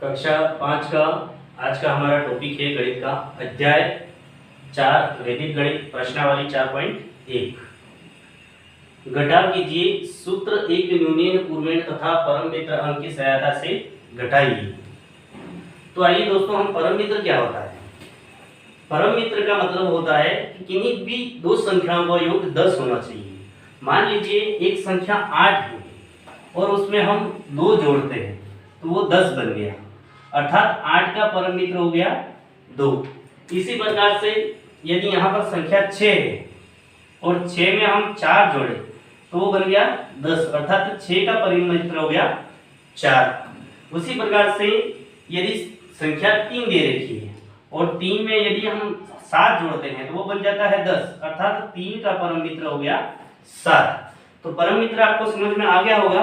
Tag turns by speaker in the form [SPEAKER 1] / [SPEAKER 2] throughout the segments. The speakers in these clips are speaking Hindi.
[SPEAKER 1] कक्षा 5 का आज का हमारा टॉपिक है गणित का अध्याय 4 वैदिक गणित प्रश्नावली 4.1। घटाव कीजिए सूत्र एक न्यूनयन पूर्वेण तथा परम मित्र अंक की सहायता से घटाइए। तो आइए दोस्तों, हम परम मित्र क्या होता है। परम मित्र का मतलब होता है कि किन्हीं भी दो संख्याओं का योग 10 होना चाहिए। मान लीजिए एक संख्या 8 है और उसमें हम 2 जोड़ते हैं तो वो 10 बन गया, अर्थात 8 का परम मित्र हो गया 2। इसी प्रकार से यदि यहाँ पर संख्या 6 है और 6 में हम 4 जोड़े तो वो बन गया 10, अर्थात 6 का परम मित्र हो गया 4। उसी प्रकार से यदि संख्या 3 दे रखी है और 3 में यदि हम 7 जोड़ते हैं तो वो बन जाता है 10, अर्थात 3 का परम मित्र हो गया 7। तो परम मित्र आपको समझ में आ गया होगा।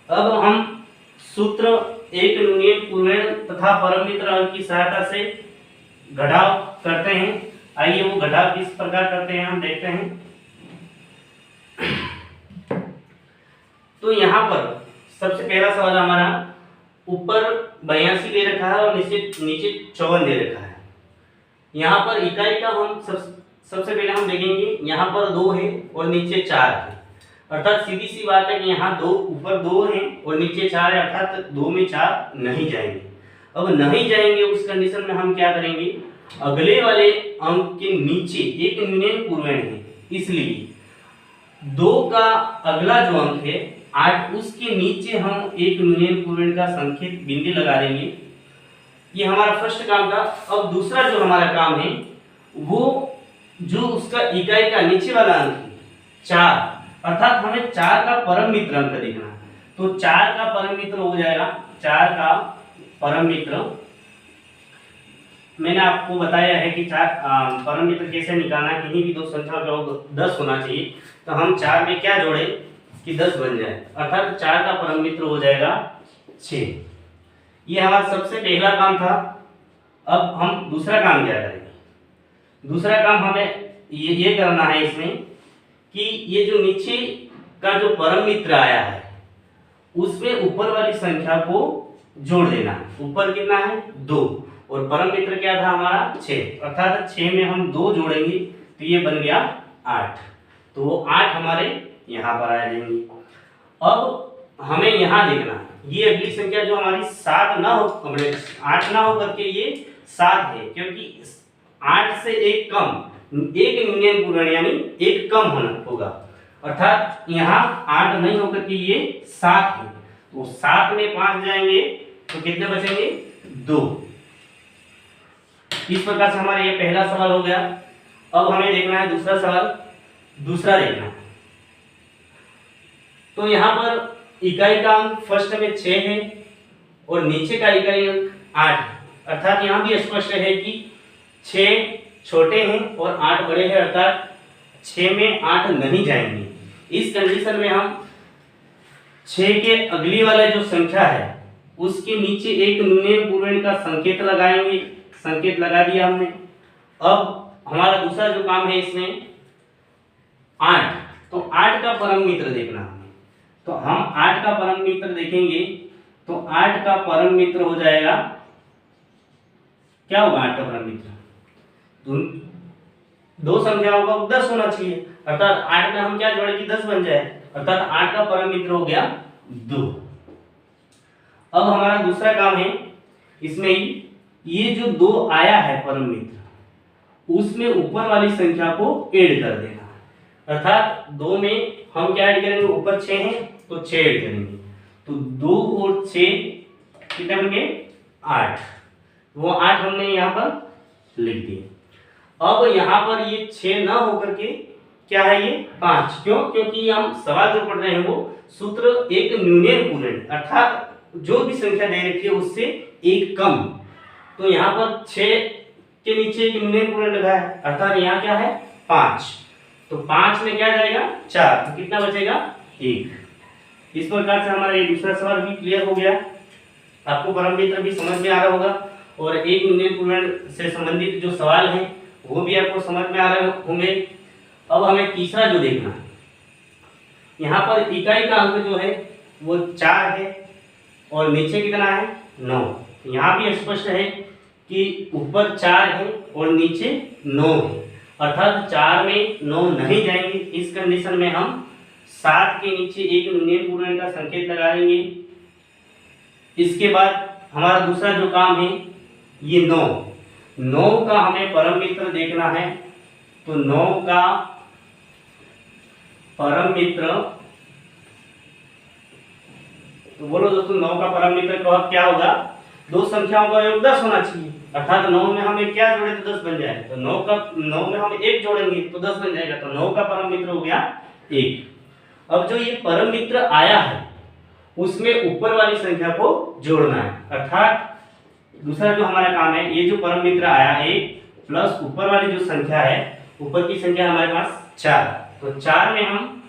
[SPEAKER 1] अब हम सूत्र एक न्यूनयन पूर्वेण तथा परम मित्र अंक की सहायता से घटाव करते हैं। आइए वो घटाव किस प्रकार करते हैं हम देखते हैं। तो यहाँ पर सबसे पहला सवाल हमारा ऊपर 82 दे रखा है और नीचे 54 दे रखा है। यहाँ पर इकाई का हम सबसे पहले हम देखेंगे, यहाँ पर 2 है और नीचे 4 है, अर्थात सीधी सी बात है कि यहाँ 2 ऊपर 2 है और नीचे 4 है, अर्थात 2 में 4 नहीं जाएंगे। अब नहीं जाएंगे उस कंडीशन में हम क्या करेंगे, अगले वाले अंक के नीचे एक न्यूनयन पूर्वेण है, इसलिए 2 का अगला जो अंक है 8 उसके नीचे हम एक न्यूनयन पूर्वेण का संकेत बिंदु लगा देंगे। ये हमारा फर्स्ट काम था। अब दूसरा जो हमारा काम है वो जो उसका इकाई का नीचे वाला अंक है 4, अर्थात हमें 4 का परम मित्र अंक देखना है। तो 4 का परम मित्र हो जाएगा 4 का परम मित्र। मैंने आपको बताया है कि 4 परम मित्र कैसे निकालना है। किन्हीं भी दो संख्या का योग 10 होना चाहिए, तो हम 4 में क्या जोड़े कि 10 बन जाए, अर्थात 4 का परम मित्र हो जाएगा 6। ये हमारा सबसे पहला काम था। अब हम दूसरा काम क्या करेंगे। दूसरा काम हमें ये करना है इसमें कि ये जो नीचे का जो परम मित्र आया है उसमें ऊपर वाली संख्या को जोड़ देना है। ऊपर कितना है 2 और परम मित्र क्या था हमारा 6, अर्थात 6 में हम 2 जोड़ेंगे तो ये बन गया 8। तो वो 8 हमारे यहाँ पर आ जाएंगे। अब हमें यहाँ देखना है ये अगली संख्या जो हमारी 7 ना हो, 8 ना हो करके ये 7 है, क्योंकि 8 से एक कम एक न्यूनयन पूर्वेण यानी एक कम होना होगा, अर्थात यहाँ 8 नहीं होकर के ये 7 है। तो 7 में 5 जाएंगे तो कितने बचेंगे 2। इस प्रकार से हमारा ये पहला सवाल हो गया। अब हमें देखना है दूसरा सवाल। दूसरा देखना है तो यहाँ पर इकाई का अंक फर्स्ट में 6 है और नीचे का इकाई अंक 8 है, अर्थात यहाँ भी स्पष्ट है कि 6 छोटे हैं और 8 बड़े हैं, अर्थात 6 में 8 नहीं जाएंगे। इस कंडीशन में हम 6 के अगली वाला जो संख्या है उसके नीचे एक न्यूनयन पूर्वेण का संकेत लगाएंगे। संकेत लगा दिया हमने। अब हमारा दूसरा जो काम है इसमें 8, तो 8 का परम मित्र देखना है। तो हम 8 का परम मित्र देखेंगे तो 8 का परम मित्र हो जाएगा, क्या होगा 8 का परम मित्र, दो संख्याओं का 10 होना चाहिए, अर्थात 8 में हम क्या जोड़े कि 10 बन जाए, अर्थात 8 का परम मित्र हो गया 2। अब हमारा दूसरा काम है इसमें ये जो 2 आया है परम मित्र उसमें ऊपर वाली संख्या को ऐड कर देना, अर्थात 2 में हम क्या ऐड करेंगे, ऊपर 6 है तो 6 ऐड करेंगे, तो 2 और 6 कितने बन गए 8। वो 8 हमने यहाँ पर लिख दिए। अब यहाँ पर ये 6 ना होकर के क्या है ये 5, क्यों, क्योंकि हम सवाल जो पढ़ रहे हैं वो सूत्र एक न्यूनयन पूर्वेण, अर्थात जो भी संख्या दे रखी है उससे एक कम। तो यहाँ पर 6 के नीचे एक न्यूनयन पूर्वेण लगा है, अर्थात यहाँ क्या है 5, तो 5 में क्या जाएगा 4, तो कितना बचेगा 1। इस प्रकार से हमारा ये दूसरा सवाल भी क्लियर हो गया। आपको परम मित्र भी समझ में आ रहा होगा और एक न्यूनयन पूर्वेण से संबंधित जो सवाल हैं वो भी आपको समझ में आ रहे होंगे। अब हमें तीसरा जो देखना है, यहाँ पर इकाई का अंक जो है वो 4 है और नीचे कितना है 9, यहाँ भी स्पष्ट है कि ऊपर 4 है और नीचे 9 है, अर्थात 4 में 9 नहीं जाएंगे। इस कंडीशन में हम 7 के नीचे एक यूनियन पूर्णांक का संकेत लगा देंगे। इसके बाद हमारा दूसरा जो काम है ये 9 का हमें परम मित्र देखना है। तो 9 का परम मित्र, तो बोलो दोस्तों 9 का परम मित्र क्या होगा? दो संख्याओं का योग 10 होना चाहिए, अर्थात 9 में हमें क्या जोड़े तो 10 बन जाए। तो 9 में हम 1 जोड़ेंगे तो 10 बन जाएगा। तो 9 का परम मित्र हो गया 1। अब जो ये परम मित्र आया है उसमें ऊपर वाली संख्या को जोड़ना है, अर्थात दूसरा जो हमारा काम है, ये जो परम मित्र आया 1 प्लस ऊपर वाली जो संख्या है, ऊपर की संख्या हमारे पास 4, तो 4 में हम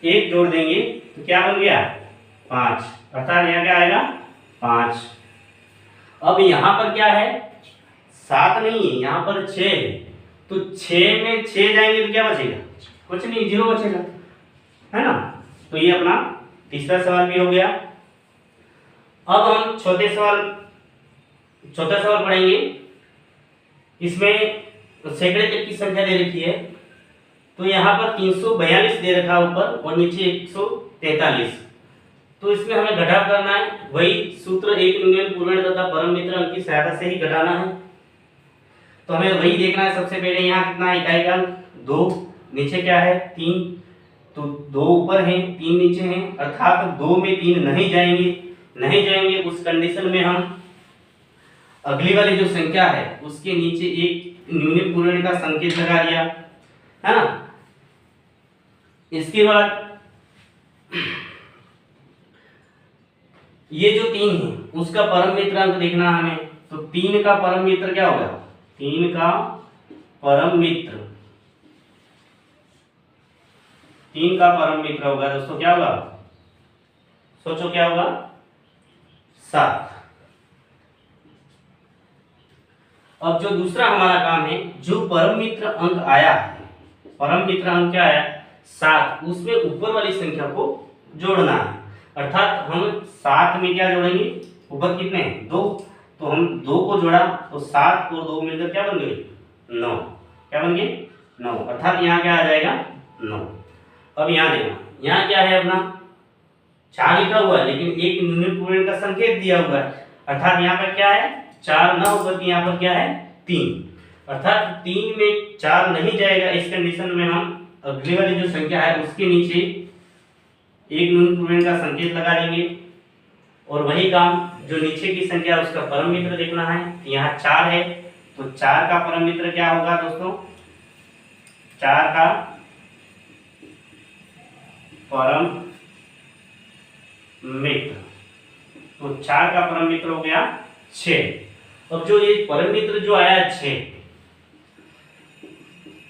[SPEAKER 1] 1 जोड़ देंगे तो क्या बन गया? 5, अर्थात यहाँ क्या आएगा? 5। अब यहाँ पर क्या है? 7 नहीं है, यहाँ पर 6 है। तो 6 में 6 जाएंगे तो क्या बचेगा? कुछ नहीं, 0 बचेगा, है ना। तो ये अपना तीसरा सवाल भी हो गया। अब हम चौथा सवाल पढ़ेंगे। इसमें सैकड़े तक की संख्या दे रखी है, तो यहाँ पर 342 दे रखा है ऊपर और नीचे 143। तो इसमें हमें घटाव करना है, वही सूत्र एक यूनियन पूर्ण तथा परम मित्र अंक की सहायता से ही घटाना है। तो हमें वही देखना है। सबसे पहले यहाँ कितना है? इकाई का अंक 2, नीचे क्या है? 3, तो 2 ऊपर है 3 नीचे है, अर्थात 2 में 3 नहीं जाएंगे। उस कंडीशन में हम अगली वाली जो संख्या है उसके नीचे एक यूनियन पूर्ण का संकेत लगा दिया, है ना। इसके बाद ये जो 3 है उसका परम मित्र अंक देखना हमें। तो 3 का परम मित्र क्या होगा? 3 का परम मित्र होगा दोस्तों, क्या होगा? सोचो क्या होगा? 7। अब जो दूसरा हमारा काम है, जो परम मित्र अंक आया है, परम मित्र अंक क्या आया? 7, उसमें ऊपर वाली संख्या को जोड़ना है, अर्थात हम 7 में क्या जोड़ेंगे? ऊपर कितने हैं? 2, तो हम 2 को जोड़ा तो 7 और 2 मिलकर क्या बन गए? 9। क्या बन गए? 9, अर्थात यहाँ क्या आ जाएगा? 9। अब यहाँ देखना, यहाँ क्या है अपना? 4 लिखा हुआ है लेकिन एक यूनियन पूर्ण का संकेत दिया हुआ है, अर्थात यहाँ पर क्या है? 4 न होकर यहाँ पर क्या है? 3, अर्थात 3 में 4 नहीं जाएगा। इस कंडीशन में हम अगली वाली जो संख्या है उसके नीचे एक यूनियन पूर्ण का संकेत लगा देंगे और वही काम जो नीचे की संख्या है उसका परम मित्र देखना है। यहाँ 4 है तो 4 का परम मित्र क्या होगा दोस्तों? 4 का परम मित्र, तो 4 का परम मित्र हो गया 6। अब जो ये परम मित्र जो आया 6,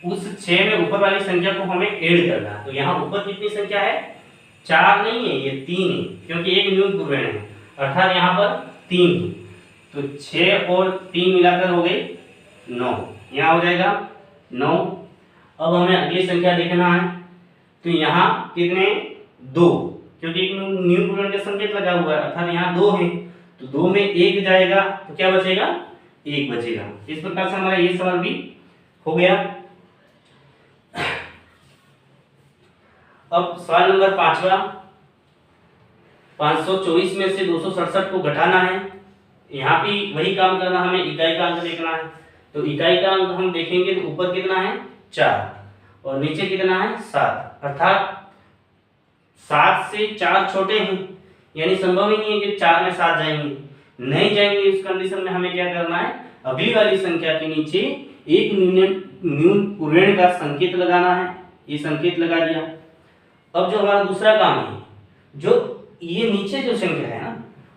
[SPEAKER 1] उस 6 में ऊपर वाली संख्या को हमें ऐड करना है। तो यहाँ ऊपर कितनी संख्या है? 4 नहीं है, ये 3 है, क्योंकि एक न्यून पूर्ण है, अर्थात यहाँ पर 3 है। तो 6 और 3 मिलाकर हो गए 9, यहाँ हो जाएगा 9। अब हमें अगली संख्या देखना है, तो यहाँ कितने? 2, क्योंकि एक न्यून पूर्ण का संकेत लगा हुआ है, अर्थात यहाँ 2 है, तो 2 में 1 जाएगा तो क्या बचेगा? 1 बचेगा। इस प्रकार से हमारा ये सवाल भी हो गया। अब सवाल नंबर 5वां, 524 में से 267 को घटाना है। यहाँ भी वही काम करना, हमें इकाई का अंक देखना है। तो इकाई का अंक हम देखेंगे तो ऊपर कितना है? 4 और नीचे कितना है? 7, अर्थात 7 से 4 छोटे हैं, यानी संभव ही नहीं है कि 4 में 7 जाएंगे, नहीं जाएंगे। इस कंडीशन में हमें क्या करना है? अगली वाली संख्या के नीचे एक न्यून पूर्ण का संकेत लगाना है। ये संकेत लगा दिया। अब जो हमारा दूसरा काम है, जो ये नीचे जो संख्या है ना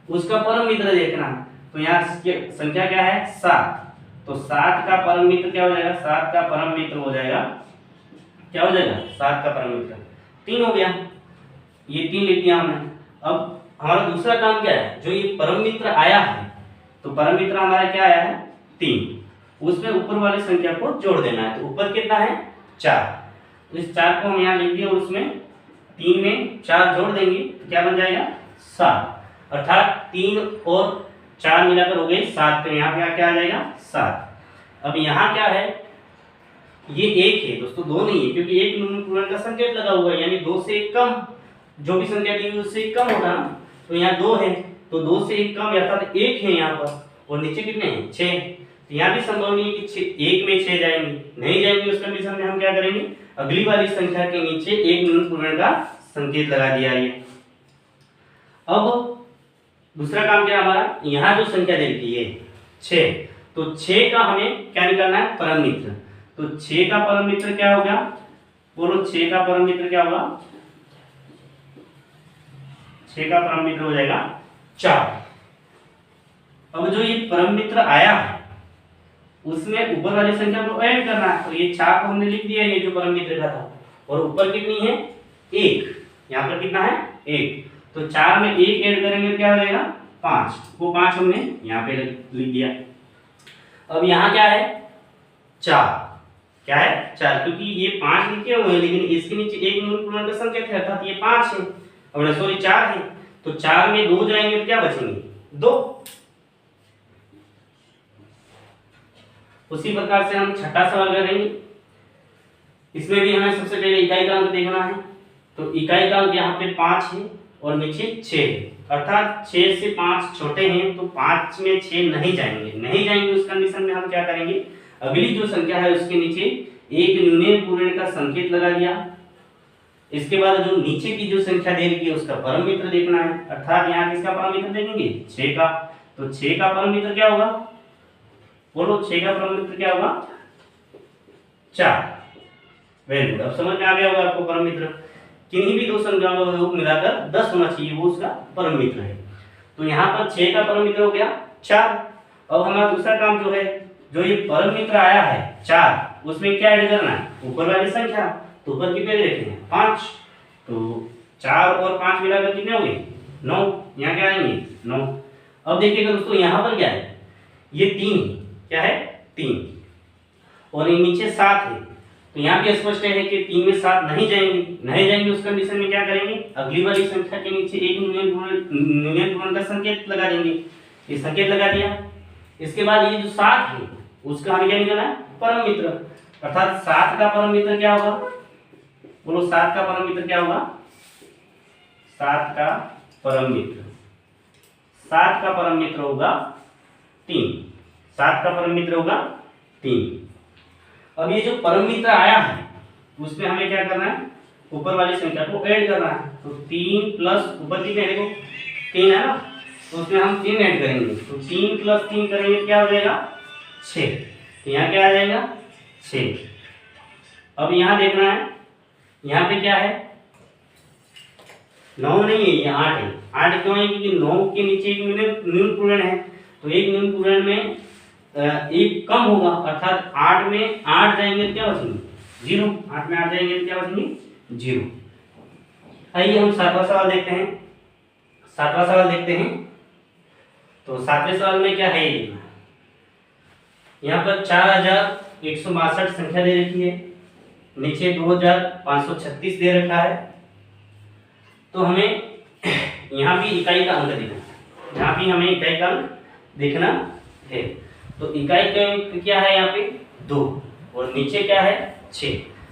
[SPEAKER 1] उसका परम मित्र देखना है। तो यहाँ संख्या क्या है? 7, तो 7 का परम मित्र क्या हो जाएगा? 7 का परम मित्र हो जाएगा, क्या हो जाएगा? 7 का परम मित्र 3 हो गया, ये 3 लिख दिया हमने। अब हमारा दूसरा काम क्या है? जो ये परम मित्र आया है, तो परम मित्र हमारा क्या आया है? 3, उसमें ऊपर वाली संख्या को जोड़ देना है। तो ऊपर कितना है? 4, तो इस 4 को हम यहाँ लिख दिए और उसमें 3 में 4 जोड़ देंगे तो क्या बन जाएगा? 7, अर्थात 3 और 4 मिलाकर हो गए 7, तो यहाँ पे क्या आ जाएगा 7। अब यहाँ क्या है, ये 1 है दोस्तों, 2 नहीं है, क्योंकि 1 न्यूनतम पूर्ण का संकेत लगा हुआ है, यानी 2 से 1 कम, जो भी संख्या दी हुई उससे 1 कम होगा ना, तो यहाँ 2 है, तो 2 से 1 कम अर्थात 1 है यहाँ पर, और नीचे कितने हैं 6, तो यहाँ भी संभव नहीं है कि 1 में 6 जाएंगे, नहीं जाएंगे। उस कंडीशन में हम क्या करेंगे, अगली वाली संख्या के नीचे 1 न्यूनतम पूर्ण का संकेत लगा दिया है। अब दूसरा काम क्या हमारा, यहाँ जो संख्या दे दी है 6, तो 6 का हमें क्या निकालना है, परम मित्र। तो 6 का परम मित्र क्या होगा, बोलो 6 का परम मित्र क्या होगा, 6 का परम मित्र हो जाएगा 4। अब जो ये परम मित्र आया है उसमें ऊपर वाली संख्या को ऐड करना है, तो ये 4 को हमने लिख दिया, ये जो परम मित्र का था, और ऊपर कितनी है 1, यहाँ पर कितना है 1, तो 4 में 1 ऐड करेंगे तो क्या हो जाएगा 5, वो 5 हमने यहाँ पे लिख दिया। अब यहाँ क्या है 4, क्या है 4, क्योंकि ये 5 लिखे हुए हैं लेकिन इसके नीचे 1 न्यूनतम पूर्ण का संकेत है, अर्थात ये 5 है, और सॉरी 4 है, तो 4 में 2 जाएंगे तो क्या बचेंगे 2। उसी प्रकार से हम छठा सवाल करेंगे, इसमें भी हमें सबसे पहले इकाई का अंक देखना है, तो इकाई का अंक यहाँ पे 5 है और नीचे 6 है, अर्थात 6 से 5 छोटे हैं, तो 5 में 6 नहीं जाएंगे। उस कंडीशन में हम क्या करेंगे, अगली जो संख्या है उसके नीचे 1 न्यूनतम पूर्ण का संकेत लगा दिया। इसके बाद जो नीचे की जो संख्या दे रखी है उसका परम मित्र देखना है, अर्थात यहाँ किसका परम मित्र देखेंगे 6 का, तो 6 का परम मित्र क्या होगा, बोलो 6 का परम मित्र क्या होगा 4। वेरी गुड, अब समझ में आ गया होगा आपको परम मित्र, किन्हीं भी दो संख्याओं का योग मिलाकर 10 होना चाहिए, वो उसका परम मित्र है। तो यहाँ पर 6 का परम मित्र हो गया 4। अब हमारा दूसरा काम जो है, जो ये परम मित्र आया है 4, उसमें क्या ऐड करना है, ऊपर वाली संख्या, तो ऊपर कितने दे रखे हैं 5, तो 4 और 5 मिलाकर कितने हो गए 9, यहाँ क्या आएंगे 9। अब देखिएगा दोस्तों यहाँ पर क्या है, ये 3, क्या है 3, और ये नीचे 7 है, तो यहाँ पे स्पष्ट है कि 3 में 7 नहीं जाएंगे। उस कंडीशन में क्या करेंगे, अगली वाली संख्या के नीचे 1 न्यूनतम पूर्ण का संकेत लगा देंगे, ये संकेत लगा दिया। इसके बाद ये जो 7 है उसका हमें क्या निकालना है, परम मित्र, अर्थात 7 का परम मित्र क्या होगा, बोलो 7 का परम मित्र क्या होगा, 7 का परम मित्र, 7 का परम मित्र होगा 3, 7 का परम मित्र होगा 3। अब ये जो परम मित्र आया है उसमें हमें क्या करना है, ऊपर वाली संख्या को ऐड करना है, तो 3 प्लस ऊपर कितने देखो 3 है ना, तो उसमें हम 3 ऐड करेंगे, तो 3 प्लस 3 करेंगे क्या हो जाएगा 6, तो यहाँ क्या आ जाएगा 6। अब यहाँ देखना है, यहाँ पे क्या है 9 नहीं है, ये 8 है। 8 क्यों है, क्योंकि 9 के नीचे एक न्यूनतम पूर्ण है, तो एक न्यूनतम पूर्ण में एक कम होगा, अर्थात 8 में 8 जाएंगे तो क्या बचेंगे 0, 8 में 8 जाएंगे तो क्या बचेंगे 0। आइए हम 7वां सवाल देखते हैं। 7वां सवाल देखते हैं, तो 7वें सवाल में क्या है, यहाँ पर 4162 संख्या दे रखी है, नीचे 2536 दे रखा है, तो हमें यहाँ भी इकाई का अंक देखना है, यहाँ भी हमें इकाई का अंक देखना है। तो इकाई का अंक क्या है यहाँ पे 2, और नीचे क्या है 6,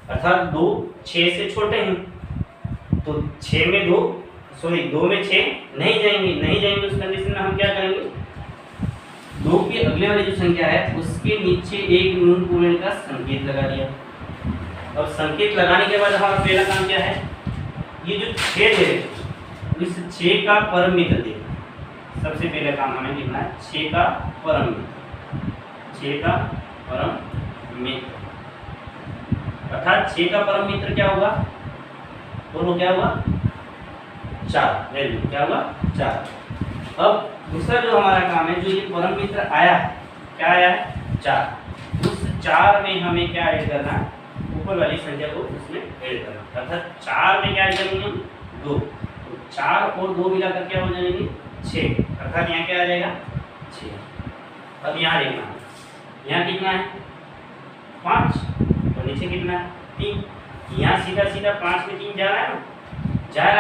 [SPEAKER 1] अर्थात 2 6 से छोटे हैं, तो 6 में 2 में 6 नहीं जाएंगे। उस कंडीशन में हम क्या करेंगे, 2 के अगले वाली जो संख्या है उसके नीचे 1 न्यूनतम पूर्ण का संकेत लगा दिया। अब संकेत लगाने के बाद हमारा पहला काम क्या है, ये जो 6 है इस 6 का परम मित्र देखना। सबसे पहले काम हमें लिखना है 6 का परम मित्र, 6 का परम मित्र, अर्थात 6 का परम मित्र क्या होगा, बोलो क्या होगा 4, वैल्यू क्या होगा 4। अब दूसरा जो हमारा काम है, जो ये परम मित्र आया है, क्या आया है 4, उस 4 में हमें क्या ऐड करना है, ऊपर वाली संख्या को उसमें ऐड करना, अर्थात 4 में क्या ऐड करेंगे 2, तो 4 और 2 मिलाकर क्या हो जाएंगे 6, अर्थात यहाँ क्या आ जाएगा 6। अब यहाँ देखना, यहाँ कितना है 5, तो नीचे कितना है 3, यहाँ सीधा 5 में 3 जा रहा है,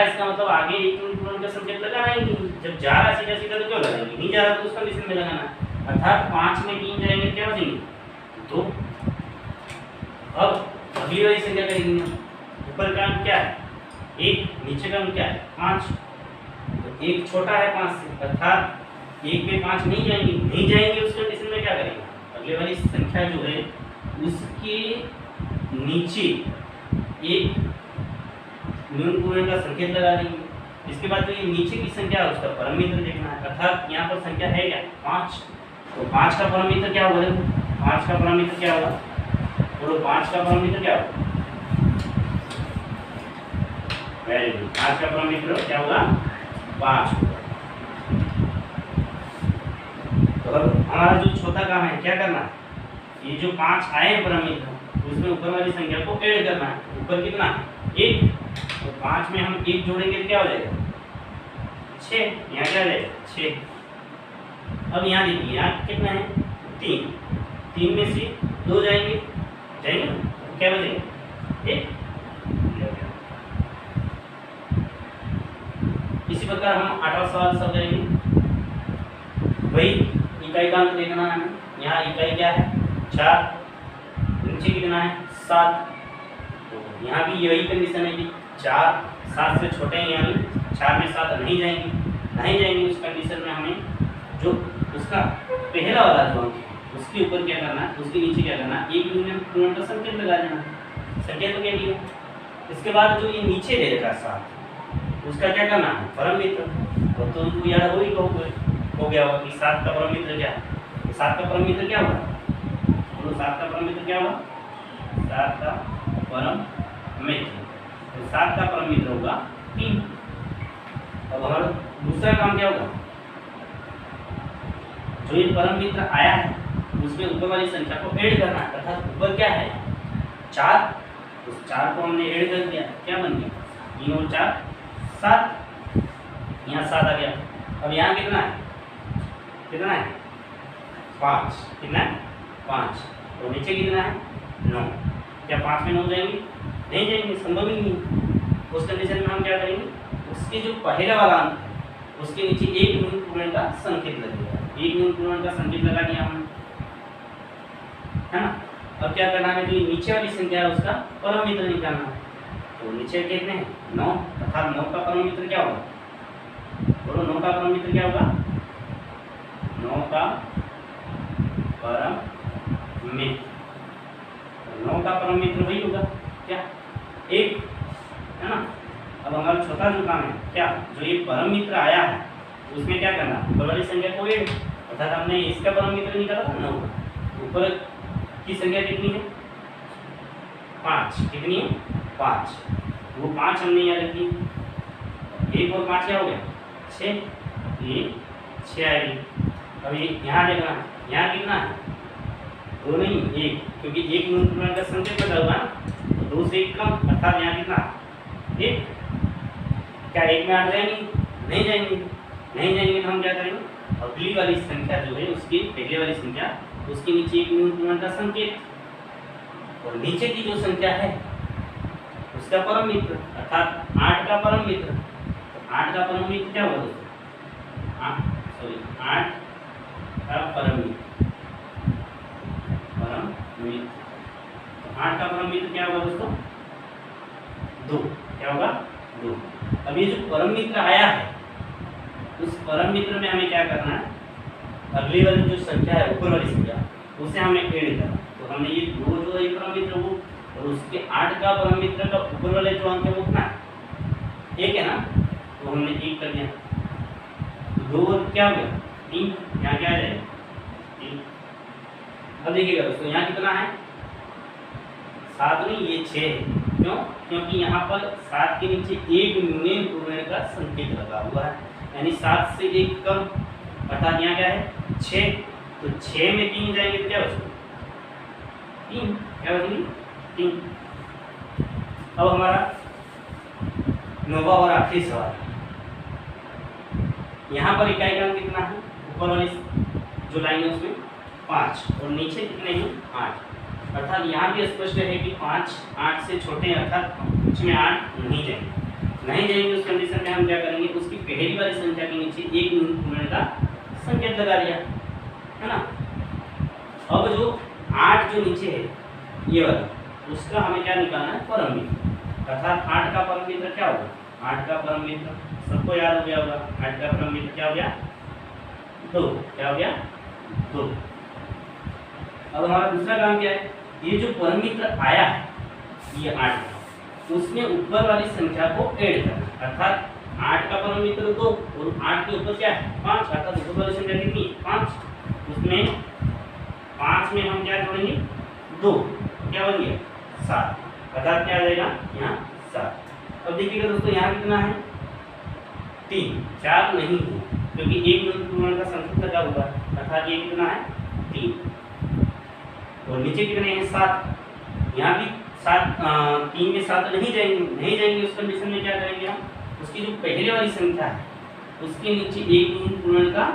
[SPEAKER 1] इसका मतलब आगे एक पूर्ण का संकेत लगाना ही नहीं, जब जा रहा सीधा तो क्यों लगाएंगे, नहीं जा रहा तो उस कंडीशन में लगाना है। अर्थात 5 में 3 जाएंगे क्या बचेंगे 2। अब अगली वाली संख्या करेंगे, ऊपर का अंक क्या है 1, नीचे का अंक क्या है 5, तो 1 छोटा है 5 से, अर्थात 1 में 5 नहीं जाएंगे उस कंडीशन में क्या करेंगे, अगले वाली संख्या जो है उसके नीचे एक न्यून पूर्ण का संकेत लगा देंगे। इसके बाद जो ये नीचे की संख्या है उसका परम मित्र देखना है, अर्थात यहाँ पर संख्या है क्या 5, तो 5 का परम मित्र क्या होगा, 5 का परम मित्र क्या होगा, बोलो 5 का परम मित्र क्या होगा, वेरी गुड, 5 का परम मित्र क्या होगा 5 होगा। तो अब हमारा जो छोटा काम है क्या करना है, ये जो 5 आए हैं परम मित्र उसमें ऊपर वाली संख्या को ऐड करना है। ऊपर कितना 1, तो 5 में हम 1 जोड़ेंगे तो क्या हो जाएगा 6, यहाँ क्या जाएगा 6। अब यहाँ देखिए यहाँ कितना है 3 में से 2 जाएंगे ना, तो क्या बचेगा 1। इसी प्रकार हम 8वां सवाल सॉल्व करेंगे। वही इकाई का अंक देखना है, यहाँ इकाई क्या है 4, नीचे कितना है 7, तो यहाँ भी यही कंडीशन है कि 4 7 से छोटे हैं, यानी 4 में 7 नहीं जाएंगे उस कंडीशन में हमें जो उसका पहला वाला जो अंक है उसके ऊपर क्या करना है, उसके नीचे क्या करना है, एक यूनियन पूर्ण का संकेत लगा देना, संकेत तो क्या दिया। इसके बाद जो ये नीचे दे रखा 7 उसका क्या करना है परम मित्र, तो तुमको याद हो गया होगा कि 7 का परम मित्र क्या है, 7 का परम मित्र क्या होगा, बोलो 7 का परम मित्र क्या होगा, 7 का परम मित्र, तो 7 का परम मित्र होगा 3। अब हमारा दूसरा काम क्या होगा, जो ये परम मित्र आया है उसमें ऊपर वाली संख्या को ऐड करना है, अर्थात ऊपर क्या है 4, उस 4 को हमने ऐड कर दिया, क्या बन गया 3 और 4 7, यहाँ 7 आ गया। अब यहाँ कितना है 5, कितना है 5, तो नीचे कितना है 9, क्या 5 में 9 जाएंगे, नहीं जाएंगे, संभव ही नहीं। उस कंडीशन में हम क्या करेंगे, उसके जो पहला वाला अंक है उसके नीचे एक न्यून पूर्ण का संकेत लगेगा, एक न्यून पूर्ण का संकेत लगा दिया हमने, है ना। अब क्या करना है, जो नीचे वाली संख्या है उसका परम मित्र निकालना है, तो नीचे कितने हैं 9, अर्थात 9 का परम मित्र क्या होगा, बोलो 9 का परम मित्र क्या होगा, 9 का परम मित्र, 9 का परम मित्र वही होगा क्या 1, है ना। अब हमारा छोटा जो काम है क्या, जो ये परम मित्र आया है उसमें क्या करना, ऊपर वाली संख्या को ऐड, अर्थात हमने इसका परम मित्र निकाला था 9, ऊपर की संख्या कितनी है 5, कितनी है 5, वो 5 हमने यहाँ रखी, 1 और 5 क्या हो गया 6, ये 6 आएगी। अब ये यहाँ देखना है, यहाँ कितना है 2 नहीं 1, क्योंकि 1 न्यून पूर्ण का संकेत बदल हुआ तो 2 से 1 कम, अर्थात यहाँ कितना 1, क्या 1 में 8 जाएंगे, नहीं जाएंगे तो हम क्या करेंगे, अगली वाली संख्या जो है उसकी पहले वाली संख्या उसके नीचे एक न्यून पूर्ण का संकेत, और नीचे की जो संख्या है उसका परम मित्र, अर्थात 8 का परम मित्र, तो 8 का परम मित्र क्या होगा दोस्तों, 8 का परम मित्र, तो 8 का परम मित्र क्या होगा दोस्तों 2, क्या होगा 2। अब ये जो परम मित्र आया है उस परम मित्र में हमें क्या करना है, अगली वाली जो संख्या है ऊपर वाली संख्या उसे हमें ऐड करना, तो हमने ये 2 जो है परम मित्र वो, और उसके 8 का परम मित्र का ऊपर वाले जो अंक है वो कितना है 1 है ना, तो हमने 1 कर दिया, 2 और क्या हो गया 3, यहाँ क्या है 3। अब देखिएगा दोस्तों यहाँ कितना है 7 नहीं, ये 6 है, क्यों, क्योंकि यहाँ पर 7 के नीचे एक न्यून पूर्ण का संकेत लगा हुआ है, यानी 7 से 1 कम, अर्थात यहाँ क्या है 6, तो 6 में 3 जाएंगे तो क्या बचेगा 3, क्या बचेगी 3। अब हमारा 9वां और आखिरी सवाल, यहाँ पर इकाई का अंक कितना है, ऊपर वाली जो लाइन है उसमें 5 और नीचे कितने हैं 8, अर्थात यहाँ भी स्पष्ट है कि 5 8 से छोटे हैं, अर्थात उसमें 8 नहीं जाएंगे उस कंडीशन में हम क्या करेंगे, उसकी पहली वाली संख्या के नीचे एक न्यून पूर्ण का संकेत लगा लिया, है ना। अब जो 8 जो नीचे है ये वाला, उसका हमें क्या निकालना है, परम मित्र। अर्थात 8 का परम मित्र क्या होगा, 8 का परम मित्र सबको याद हो गया होगा। 8 का परम मित्र क्या हो गया, 2। क्या हो गया, 2। अब हमारा दूसरा काम क्या है, ये जो परम मित्र आया है ये 8 का, उसमें ऊपर वाली संख्या को ऐड करना। अर्थात 8 का परम मित्र 2 और 8 के ऊपर क्या है, 5। अर्थात ऊपर वाली संख्या कितनी, 5। उसमें 5 में हम क्या जोड़ेंगे, 2, क्या बन गया, 7। अर्थात क्या आ जाएगा यहाँ 7। अब देखिएगा दोस्तों यहाँ कितना है, 3, 4 नहीं है क्योंकि एक पूर्ण का संकेत लगा हुआ है। अर्थात ये कितना है, 3। और नीचे कितने हैं, 7। यहाँ भी 7, 3 में 7 नहीं जाएंगे। उस कंडीशन में क्या करेंगे हम, उसकी जो पहले वाली संख्या है उसके नीचे एक पूर्ण का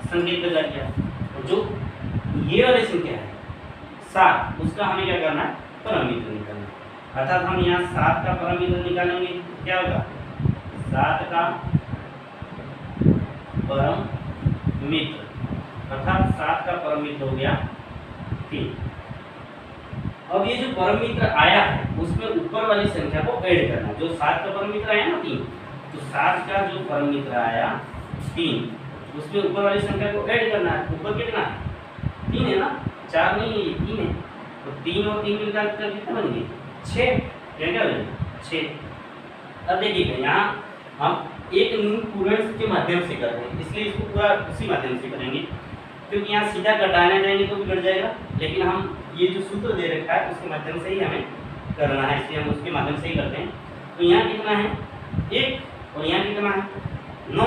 [SPEAKER 1] संकेत लगा दिया। और जो ये वाली संख्या है 7, उसका हमें क्या करना है, परम मित्र निकालना। अर्थात हम यहाँ 7 का परम मित्र निकालेंगे, क्या होगा, 7 का परम मित्र। अर्थात 7 का परम मित्र हो गया 3। अब ये जो परम मित्र आया है उसमें ऊपर वाली संख्या को ऐड करना। जो 7 का परम मित्र आया ना 3, तो 7 का जो परम मित्र आया 3, उसमें ऊपर वाली संख्या को ऐड करना है। ऊपर कितना है, 3 है ना, 4 नहीं है, 3 है। तो 3 और 3 मिलकर कितना बन गए, 6। क्या बनेगा, 6। अब देखिएगा यहाँ हम एक पूर्ण के माध्यम से कर रहे हैं, इसलिए इसको पूरा उसी माध्यम से करेंगे, क्योंकि यहाँ सीधा घटाने जाएंगे तो बिगड़ जाएगा। लेकिन हम ये जो सूत्र दे रखा है उसके माध्यम से ही हमें करना है, इसलिए हम उसके माध्यम से ही करते हैं। तो यहाँ कितना है, 1, और यहाँ कितना है, 9।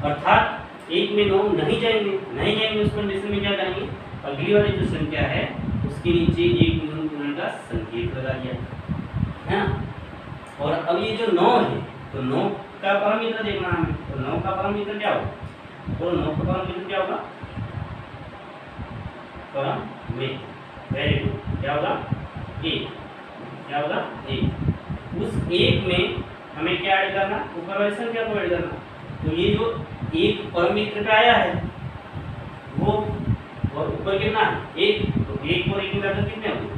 [SPEAKER 1] अर्थात 1 में 9 नहीं जाएंगे। उस कंडीशन में क्या करेंगे, अगली वाली जो संख्या है उसके नीचे एक पूर्ण का संकेत लगा दिया, है ना। और अब ये जो 9 है, तो 9 का परम मित्र देखना हमें। तो 9 का परम मित्र क्या होगा, तो 9 का परम मित्र क्या होगा, परम मित्र, वेरी गुड, क्या होगा, 1। क्या होगा, 1। उस 1 में हमें क्या ऐड करना, ऊपर वाली संख्या को ऐड करना। तो ये जो एक परम मित्र का आया है वो, और ऊपर कितना है, 1, तो 1 और 1 मिलाकर कितने होंगे,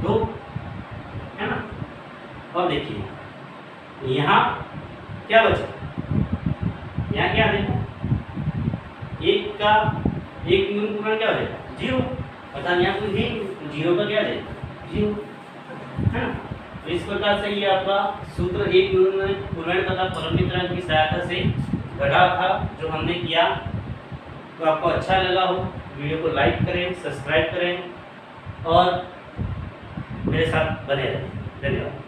[SPEAKER 1] 2, है ना। और देखिए यहाँ क्या बचा, यहाँ क्या देखो, 1 का एक पूर्ण क्या हो जाएगा, 0। अर्थात यहाँ कोई नहीं, 0 का क्या जाएगा, 0, है ना। तो इस प्रकार से ये आपका सूत्र एक पूर्ण तथा परम मित्र की सहायता से घटा था जो हमने किया। तो आपको अच्छा लगा हो, वीडियो को लाइक करें, सब्सक्राइब करें और मेरे साथ बने रहें। धन्यवाद।